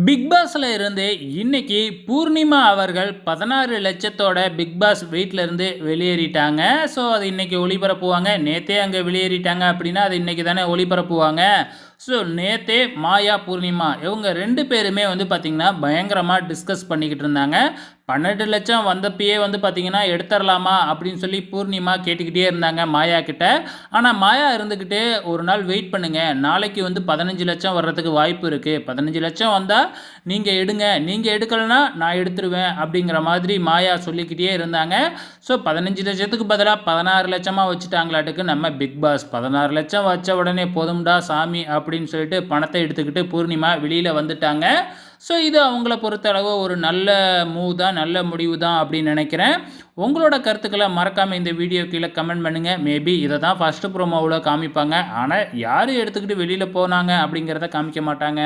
Big பாஸ்ல இருந்து இன்னைக்கு பூர்ணிமா அவர்கள் 16 லட்சத்தோட பிக் பாஸ் வீட்ல இருந்து வெளியேறிட்டாங்க. ஸோ அது இன்னைக்கு ஒளிபரப்புவாங்க. நேத்தே அங்கே வெளியேறிட்டாங்க அப்படின்னா அது இன்னைக்கு தானே ஒளிபரப்புவாங்க. ஸோ நேத்தே மாயா பூர்ணிமா இவங்க 2 பேருமே வந்து பார்த்திங்கன்னா பயங்கரமாக டிஸ்கஸ் பண்ணிக்கிட்டு இருந்தாங்க. 12 லட்சம் வந்தப்பயே வந்து பார்த்திங்கன்னா எடுத்துடலாமா அப்படின்னு சொல்லி பூர்ணிமா கேட்டுக்கிட்டே இருந்தாங்க மாயா கிட்ட. ஆனால் மாயா இருந்துக்கிட்டு ஒரு நாள் வெயிட் பண்ணுங்க, நாளைக்கு வந்து 15 லட்சம் வர்றதுக்கு வாய்ப்பு இருக்குது, 15 லட்சம் வந்தால் நீங்கள் எடுங்க, நீங்கள் எடுக்கலைன்னா நான் எடுத்துருவேன் அப்படிங்கிற மாதிரி மாயா சொல்லிக்கிட்டே இருந்தாங்க. ஸோ 15 லட்சத்துக்கு பதிலாக 16 லட்சமாக வச்சுட்டாங்களாட்டுக்கு நம்ம பிக் பாஸ். 16 லட்சம் வச்ச உடனே போதும்டா சாமி அப்படின்னு சொல்லிட்டு பணத்தை எடுத்துக்கிட்டு பூர்ணிமா வெளியில் வந்துட்டாங்க. ஸோ இது அவங்கள பொறுத்தளவு ஒரு நல்ல மூவ் தான், நல்ல முடிவு தான் அப்படின்னு நினைக்கிறேன். உங்களோட கருத்துக்களை மறக்காமல் இந்த வீடியோ கீழே கமெண்ட் பண்ணுங்கள். மேபி இதை தான் ஃபஸ்ட்டு ப்ரோமோவில் காமிப்பாங்க, ஆனால் யார் எடுத்துக்கிட்டு வெளியில் போனாங்க அப்படிங்கிறத காமிக்க மாட்டாங்க.